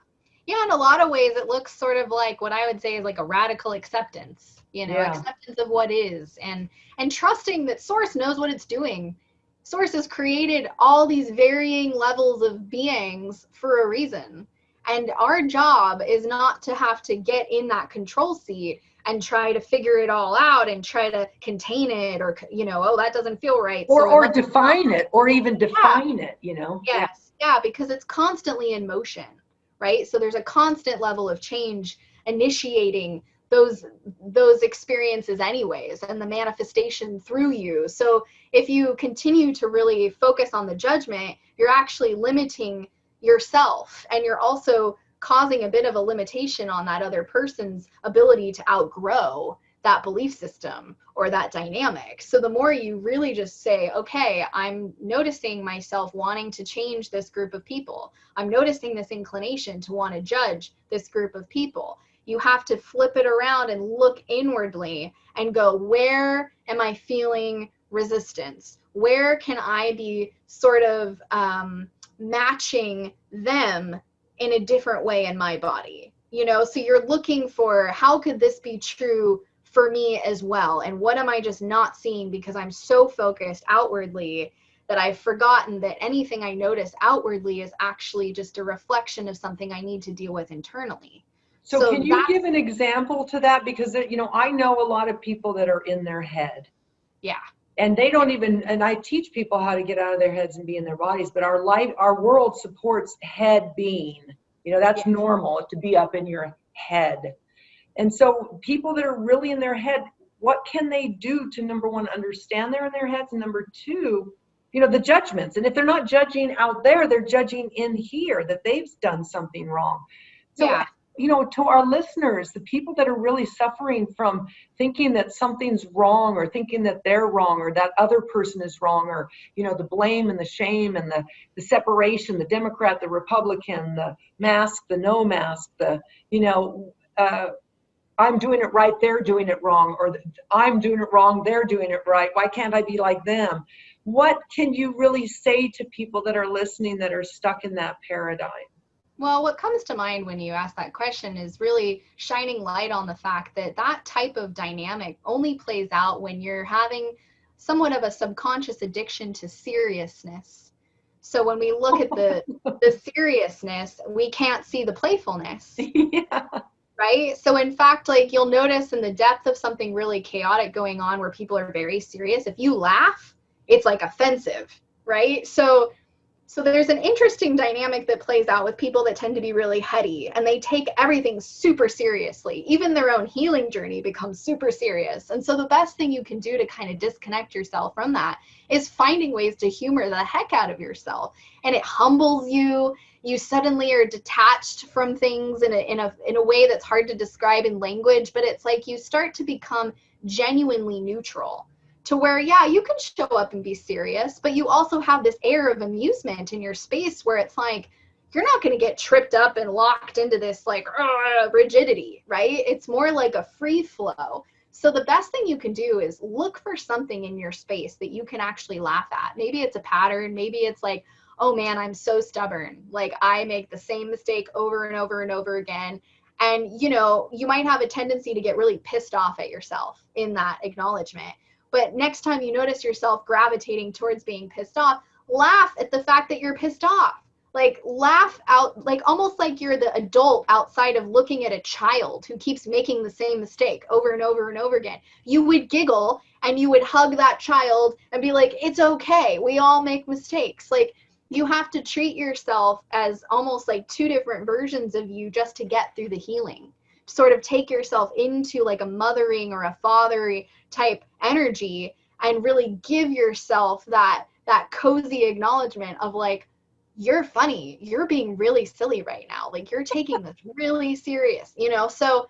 In a lot of ways, it looks sort of like what I would say is like a radical acceptance, acceptance of what is and trusting that Source knows what it's doing. Source has created all these varying levels of beings for a reason. And our job is not to have to get in that control seat and try to figure it all out and try to contain it or, that doesn't feel right. Or define it or even define it, Yes. Yeah, because it's constantly in motion, right? So there's a constant level of change initiating those experiences anyways, and the manifestation through you. So if you continue to really focus on the judgment, you're actually limiting yourself, and you're also causing a bit of a limitation on that other person's ability to outgrow that belief system or that dynamic. So the more you really just say, okay, I'm noticing myself wanting to change this group of people. I'm noticing this inclination to want to judge this group of people. You have to flip it around and look inwardly and go, where am I feeling resistance? Where can I be sort of matching them in a different way in my body? So you're looking for, how could this be true for me as well? And what am I just not seeing because I'm so focused outwardly that I've forgotten that anything I notice outwardly is actually just a reflection of something I need to deal with internally. So can you give an example to that? Because, I know a lot of people that are in their head. Yeah. And they don't even, and I teach people how to get out of their heads and be in their bodies, but our world supports head being. That's normal to be up in your head. And so people that are really in their head, what can they do to, number one, understand they're in their heads, and number two, the judgments. And if they're not judging out there, they're judging in here that they've done something wrong. So to our listeners, the people that are really suffering from thinking that something's wrong, or thinking that they're wrong, or that other person is wrong, or, the blame and the shame and the separation, the Democrat, the Republican, the mask, the no mask, I'm doing it right, they're doing it wrong, or I'm doing it wrong, they're doing it right. Why can't I be like them? What can you really say to people that are listening that are stuck in that paradigm? Well, what comes to mind when you ask that question is really shining light on the fact that that type of dynamic only plays out when you're having somewhat of a subconscious addiction to seriousness. So when we look at the seriousness, we can't see the playfulness. Yeah. Right? So in fact, like, you'll notice in the depth of something really chaotic going on where people are very serious, if you laugh, it's like offensive, right? So there's an interesting dynamic that plays out with people that tend to be really heady, and they take everything super seriously. Even their own healing journey becomes super serious. And so the best thing you can do to kind of disconnect yourself from that is finding ways to humor the heck out of yourself. And it humbles you. You suddenly are detached from things in a way that's hard to describe in language, but it's like you start to become genuinely neutral. To where, yeah, you can show up and be serious, but you also have this air of amusement in your space where it's like, you're not going to get tripped up and locked into this like rigidity, right? It's more like a free flow. So the best thing you can do is look for something in your space that you can actually laugh at. Maybe it's a pattern. Maybe it's like, oh man, I'm so stubborn. Like, I make the same mistake over and over and over again. And, you might have a tendency to get really pissed off at yourself in that acknowledgement. But next time you notice yourself gravitating towards being pissed off, laugh at the fact that you're pissed off. Like, laugh out, like almost like you're the adult outside of looking at a child who keeps making the same mistake over and over and over again. You would giggle and you would hug that child and be like, it's okay. We all make mistakes. Like, you have to treat yourself as almost like two different versions of you just to get through the healing. Sort of take yourself into like a mothering or a fathery type energy and really give yourself that cozy acknowledgement of like, you're funny, you're being really silly right now, like you're taking this really serious, so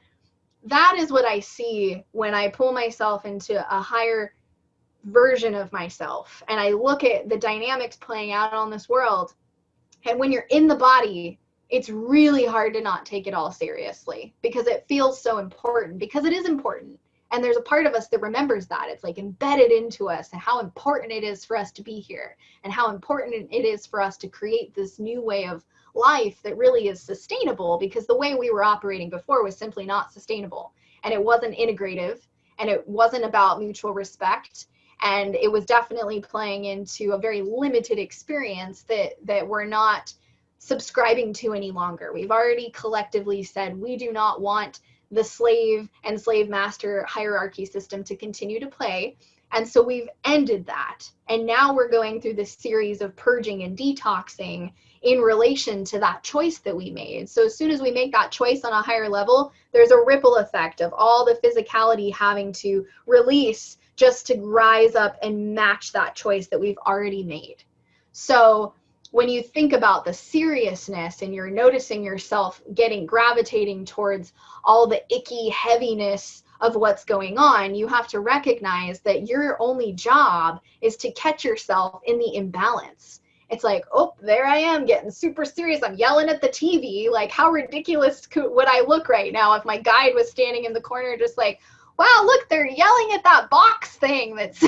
that is what I see when I pull myself into a higher version of myself and I look at the dynamics playing out on this world. And when you're in the body, it's really hard to not take it all seriously because it feels so important, because it is important. And there's a part of us that remembers that. It's like embedded into us, and how important it is for us to be here, and how important it is for us to create this new way of life that really is sustainable, because the way we were operating before was simply not sustainable. And it wasn't integrative, and it wasn't about mutual respect. And it was definitely playing into a very limited experience that we're not subscribing to any longer. We've already collectively said we do not want the slave and slave master hierarchy system to continue to play. And so we've ended that. And now we're going through this series of purging and detoxing in relation to that choice that we made. So as soon as we make that choice on a higher level, there's a ripple effect of all the physicality having to release just to rise up and match that choice that we've already made. So when you think about the seriousness and you're noticing yourself gravitating towards all the icky heaviness of what's going on, you have to recognize that your only job is to catch yourself in the imbalance. It's like, oh, there I am getting super serious. I'm yelling at the TV. Like, how ridiculous would I look right now if my guide was standing in the corner just like, wow, look, they're yelling at that box thing that's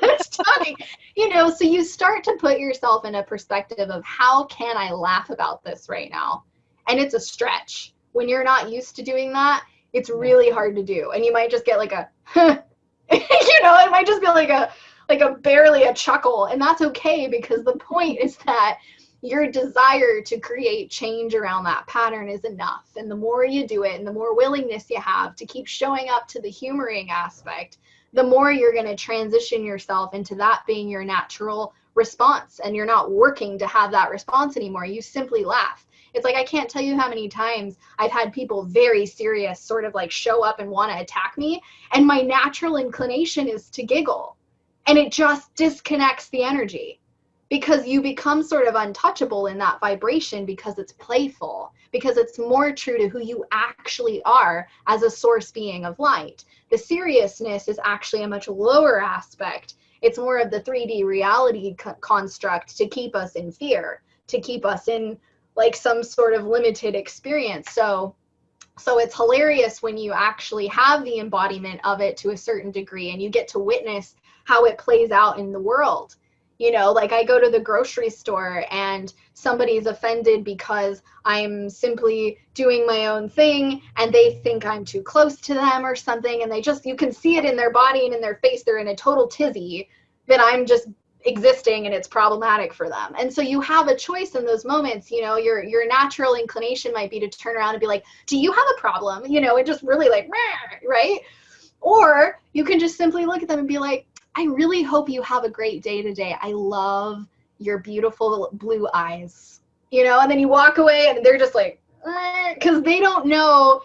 that's talking, so you start to put yourself in a perspective of how can I laugh about this right now? And it's a stretch. When you're not used to doing that, it's really hard to do. And you might just get like a, it might just be like a barely a chuckle. And that's okay, because the point is that your desire to create change around that pattern is enough. And the more you do it and the more willingness you have to keep showing up to the humoring aspect, the more you're going to transition yourself into that being your natural response. And you're not working to have that response anymore. You simply laugh. It's like, I can't tell you how many times I've had people very serious sort of like show up and want to attack me. And my natural inclination is to giggle. And it just disconnects the energy. because you become sort of untouchable in that vibration because it's playful, because it's more true to who you actually are as a source being of light. The seriousness is actually a much lower aspect. It's more of the 3D reality construct to keep us in fear, to keep us in like some sort of limited experience. So it's hilarious when you actually have the embodiment of it to a certain degree and you get to witness how it plays out in the world. You know, like I go to the grocery store and somebody's offended because I'm simply doing my own thing and they think I'm too close to them or something, and you can see it in their body and in their face. They're in a total tizzy that I'm just existing and it's problematic for them. And so you have a choice in those moments. You know, your natural inclination might be to turn around and be like, do you have a problem? You know, and just really like, right? Or you can just simply look at them and be like, I really hope you have a great day today. I love your beautiful blue eyes, you know, and then you walk away and they're just like, because they don't know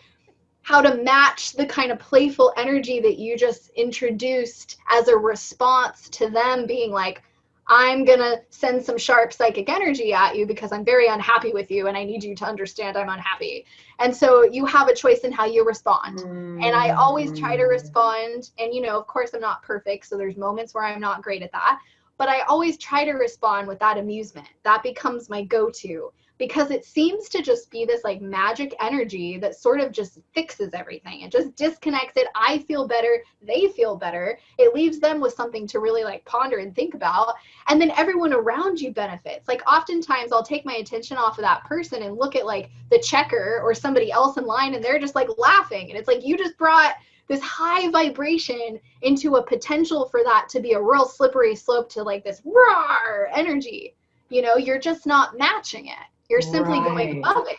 how to match the kind of playful energy that you just introduced as a response to them being like, I'm going to send some sharp psychic energy at you because I'm very unhappy with you and I need you to understand I'm unhappy. And so you have a choice in how you respond. And I always try to respond. And, you know, of course, I'm not perfect. So there's moments where I'm not great at that. But I always try to respond with that amusement. That becomes my go-to, because it seems to just be this like magic energy that sort of just fixes everything. It just disconnects it. I feel better. They feel better. It leaves them with something to really like ponder and think about. And then everyone around you benefits. Like oftentimes I'll take my attention off of that person and look at like the checker or somebody else in line and they're just like laughing. And it's like, you just brought this high vibration into a potential for that to be a real slippery slope to like this roar energy. You know, you're just not matching it. You're simply going above it.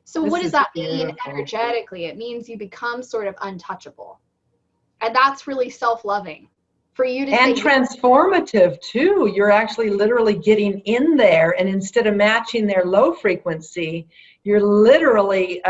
So what does that mean energetically? It means you become sort of untouchable. And that's really self-loving. For you to and transformative too. You're actually literally getting in there, and instead of matching their low frequency, you're literally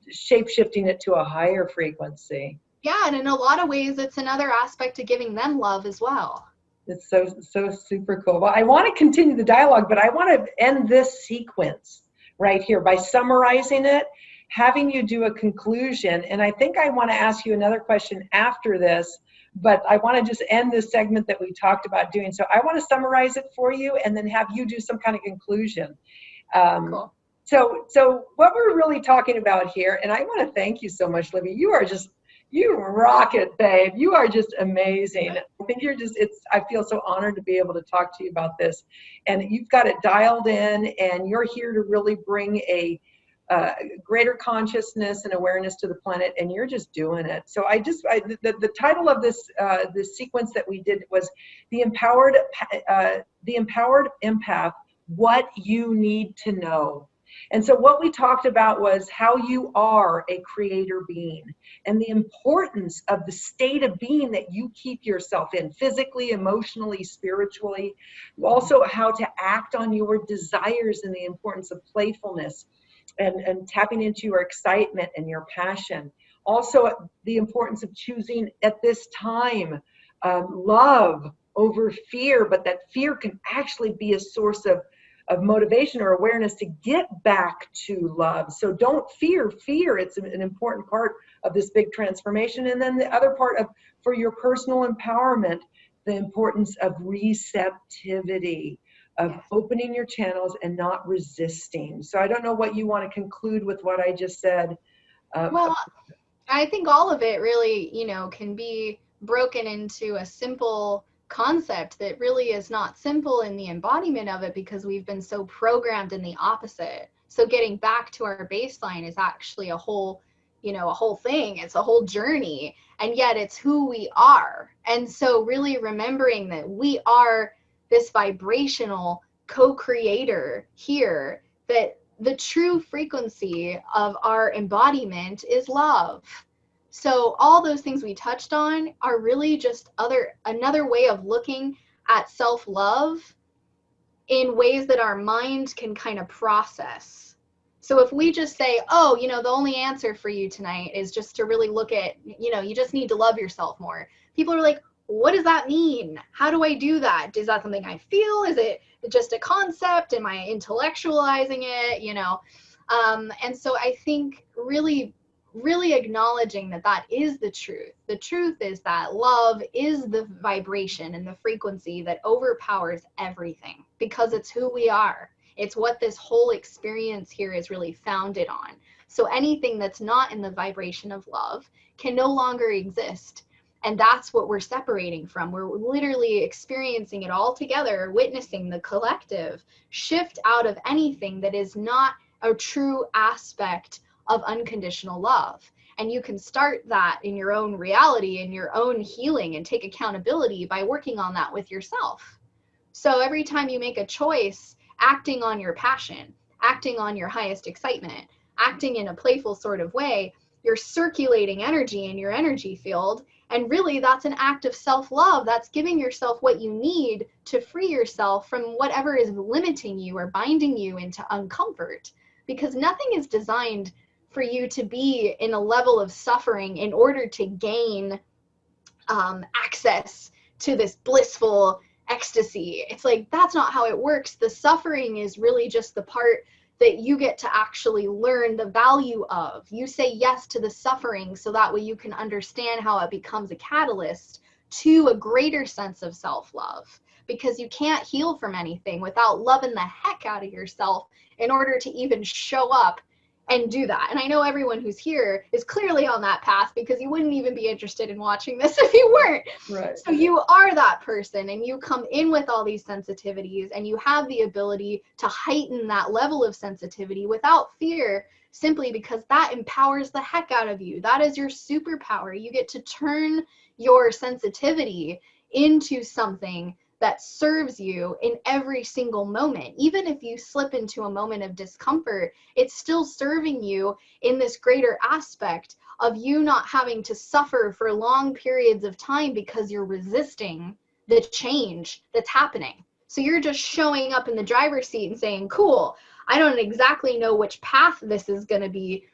shape-shifting it to a higher frequency. Yeah, and in a lot of ways, it's another aspect of giving them love as well. It's so super cool. Well, I want to continue the dialogue, but I want to end this sequence right here by summarizing it, having you do a conclusion. And I think I want to ask you another question after this, but I want to just end this segment that we talked about doing. So I want to summarize it for you and then have you do some kind of conclusion. Cool. So what we're really talking about here, and I want to thank you so much, Libbee. You rock it, babe. You are just amazing. I think I feel so honored to be able to talk to you about this. And you've got it dialed in, and you're here to really bring a greater consciousness and awareness to the planet, and you're just doing it. So the title of this sequence that we did was the empowered empath, what you need to know. And so what we talked about was how you are a creator being and the importance of the state of being that you keep yourself in, physically, emotionally, spiritually. Also how to act on your desires and the importance of playfulness and tapping into your excitement and your passion. Also the importance of choosing at this time love over fear, but that fear can actually be a source of motivation or awareness to get back to love. So don't fear. It's an important part of this big transformation. And then the other part for your personal empowerment, the importance of receptivity, of opening your channels and not resisting. So I don't know what you want to conclude with what I just said. Well, I think all of it really, can be broken into a simple concept that really is not simple in the embodiment of it because we've been so programmed in the opposite. So getting back to our baseline is actually a whole thing. It's a whole journey, and yet it's who we are. And so really remembering that we are this vibrational co-creator here, that the true frequency of our embodiment is love. So all those things we touched on are really just another way of looking at self-love in ways that our mind can kind of process. So if we just say, oh, the only answer for you tonight is just to really look at, you just need to love yourself more. People are like, what does that mean? How do I do that? Is that something I feel? Is it just a concept? Am I intellectualizing it? And so I think really acknowledging that that is the truth. The truth is that love is the vibration and the frequency that overpowers everything, because it's who we are. It's what this whole experience here is really founded on. So anything that's not in the vibration of love can no longer exist. And that's what we're separating from. We're literally experiencing it all together, witnessing the collective shift out of anything that is not a true aspect of unconditional love. And you can start that in your own reality, in your own healing, and take accountability by working on that with yourself. So every time you make a choice, acting on your passion, acting on your highest excitement, acting in a playful sort of way, you're circulating energy in your energy field. And really, that's an act of self-love. That's giving yourself what you need to free yourself from whatever is limiting you or binding you into uncomfort. Because nothing is designed for you to be in a level of suffering in order to gain access to this blissful ecstasy. It's like, that's not how it works. The suffering is really just the part that you get to actually learn the value of. You say yes to the suffering so that way you can understand how it becomes a catalyst to a greater sense of self-love. Because you can't heal from anything without loving the heck out of yourself in order to even show up and do that. And I know everyone who's here is clearly on that path, because you wouldn't even be interested in watching this if you weren't. Right. So you are that person, and you come in with all these sensitivities, and you have the ability to heighten that level of sensitivity without fear, simply because that empowers the heck out of you. That is your superpower. You get to turn your sensitivity into something that serves you in every single moment. Even if you slip into a moment of discomfort, it's still serving you in this greater aspect of you not having to suffer for long periods of time because you're resisting the change that's happening. So you're just showing up in the driver's seat and saying, cool, I don't exactly know which path this is going to be,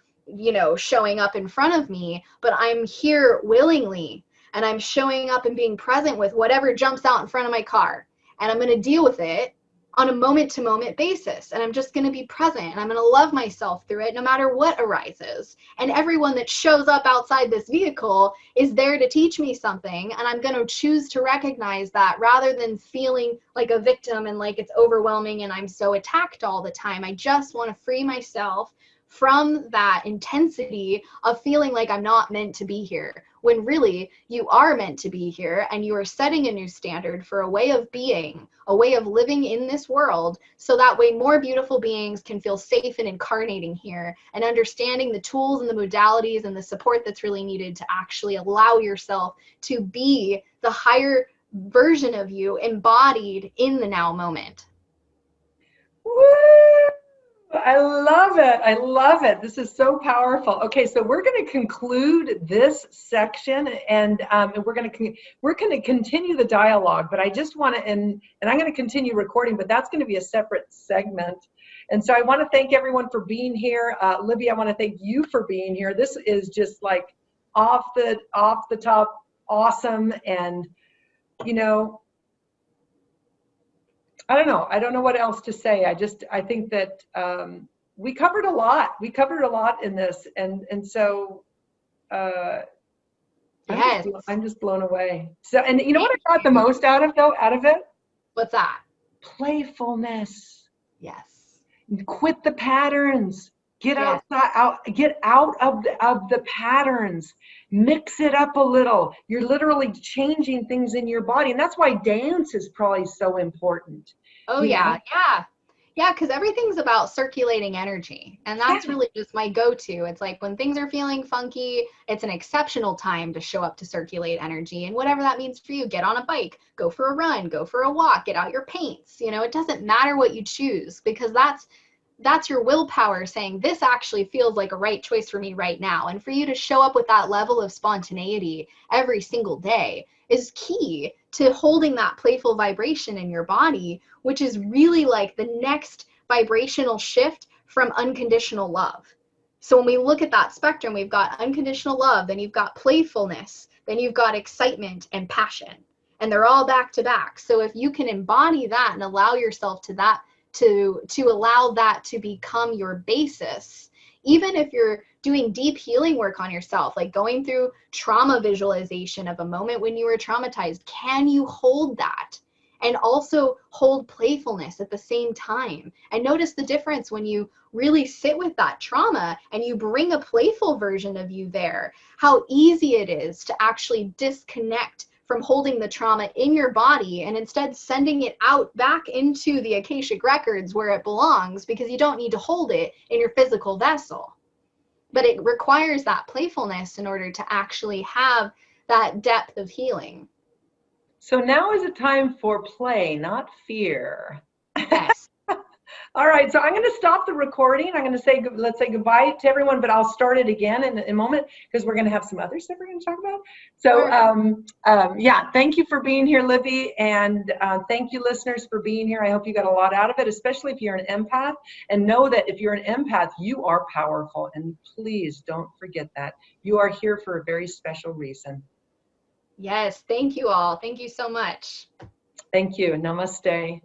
showing up in front of me, but I'm here willingly. And I'm showing up and being present with whatever jumps out in front of my car. And I'm going to deal with it on a moment-to-moment basis. And I'm just going to be present. And I'm going to love myself through it no matter what arises. And everyone that shows up outside this vehicle is there to teach me something. And I'm going to choose to recognize that, rather than feeling like a victim and like it's overwhelming and I'm so attacked all the time. I just want to free myself from that intensity of feeling like I'm not meant to be here, when really you are meant to be here, and you are setting a new standard for a way of being, a way of living in this world, so that way more beautiful beings can feel safe in incarnating here and understanding the tools and the modalities and the support that's really needed to actually allow yourself to be the higher version of you embodied in the now moment. Woo! I love it. I love it. This is so powerful. Okay, so we're going to conclude this section, and we're going to continue the dialogue. But I just want to, and I'm going to continue recording, but that's going to be a separate segment. And so I want to thank everyone for being here. Libbee, I want to thank you for being here. This is just like off the top, awesome, and I don't know what else to say. I think that we covered a lot. We covered a lot in this, and so Yes. I'm just blown away. So, and you know what I got the most out of it? What's that? Playfulness. Yes. Quit the patterns. Get Yes. get out of the patterns. Mix it up a little. You're literally changing things in your body, and that's why dance is probably so important. Oh yeah. Yeah, because everything's about circulating energy, and that's really just my go-to. It's like when things are feeling funky, it's an exceptional time to show up to circulate energy, and whatever that means for you. Get on a bike, go for a run, go for a walk, get out your paints. It doesn't matter what you choose, because that's your willpower saying, this actually feels like a right choice for me right now. And for you to show up with that level of spontaneity every single day is key to holding that playful vibration in your body, which is really like the next vibrational shift from unconditional love. So when we look at that spectrum, we've got unconditional love, then you've got playfulness, then you've got excitement and passion, and they're all back to back. So if you can embody that and allow yourself to that, to allow that to become your basis, even if you're doing deep healing work on yourself, like going through trauma visualization of a moment when you were traumatized, can you hold that and also hold playfulness at the same time? And notice the difference when you really sit with that trauma and you bring a playful version of you there, how easy it is to actually disconnect from holding the trauma in your body and instead sending it out back into the Akashic records where it belongs, because you don't need to hold it in your physical vessel. But it requires that playfulness in order to actually have that depth of healing. So now is a time for play, not fear. Yes. All right, so I'm going to stop the recording. I'm going to say, let's say goodbye to everyone, but I'll start it again in a moment because we're going to have some other stuff we're going to talk about. So yeah, thank you for being here, Libbee, and thank you, listeners, for being here. I hope you got a lot out of it, especially if you're an empath. And know that if you're an empath, you are powerful. And please don't forget that. You are here for a very special reason. Yes, thank you all. Thank you so much. Thank you. Namaste.